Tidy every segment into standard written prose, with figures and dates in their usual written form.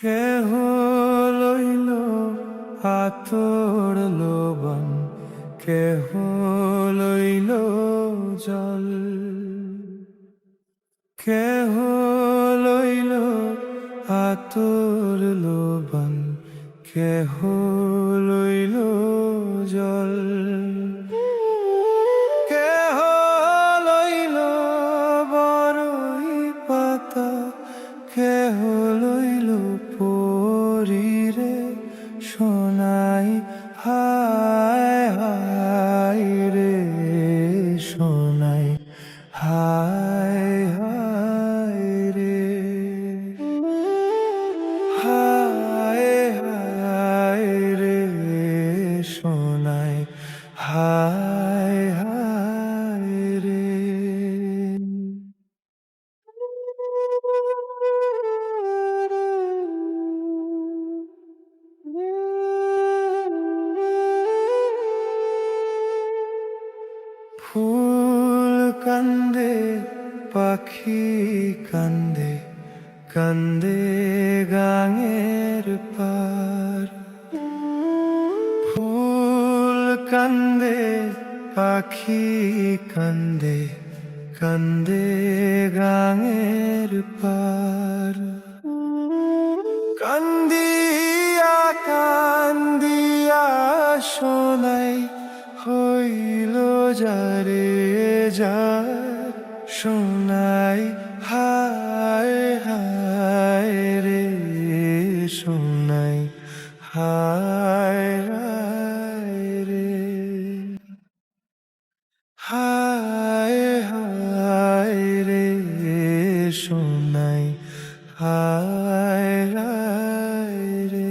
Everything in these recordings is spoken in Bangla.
কেহ লইল আতর লোবন, কেহ লইল জল, কেহ লইল আতর লোবন, কেহ লইল জল, কেহ লইল বরই পাতা, কেহ লইল পরীরে সোনাই। হায় হায় রে সোনাই, হায় হায় রে, হায় হায় রে সোনাই, হায় হায় রে। ফুল কান্দে পাখি কান্দে, কান্দে গাঙের পার। ফুল কান্দে পাখি কান্দে, কান্দে গাঙের পার। কান্দিয়া কান্দিয়া সোনাই হইল যারে যার সোনাই। হায় হায় রে সোনাই, হায় হায় রে, হায় হায় রে সোনাই, হায় হায় রে।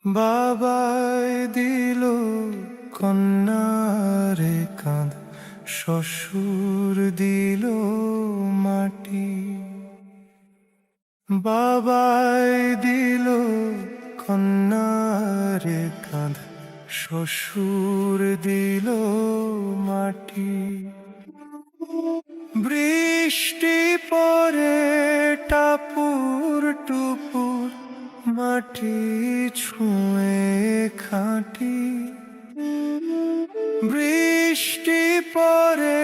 বাবাই দিল কন্যারে কাঁধ, শ্বশুর দিল মাটি। বাবাই দিল কন্যারে কাঁধ, শ্বশুর দিল মাটি। বৃষ্টি পরে টাপুর টুপুর, মাটি ছুঁয়ে খাঁটি। বৃষ্টি পরে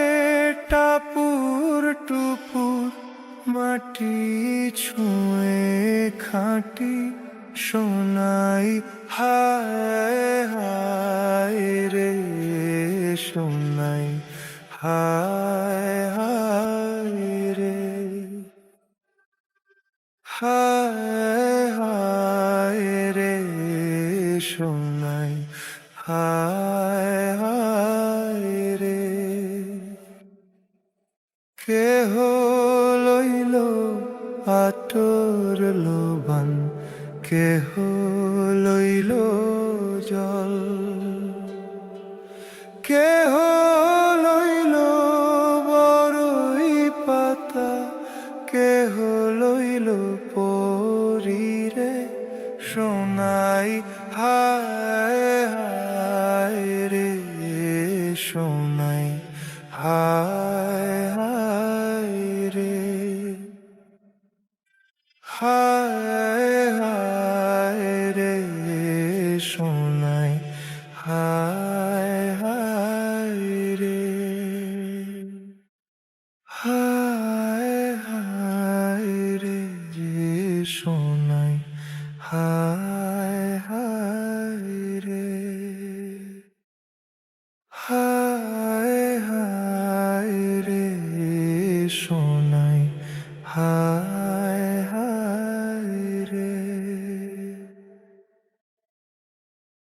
টাপুর টুপুর, মাটি ছুঁয়ে খাঁটি সোনাই। হায় হায় রে সোনাই, হায় হায় রে, হায় হায় রে সোনাই, হায় হায় রে। কেহ লইল আতর লোবন, কেহ লইল জল, কেহ লইল বরই পাতা, কেহ লইল পরীরে সোনাই। হায় হায় রে সোনাই, হায়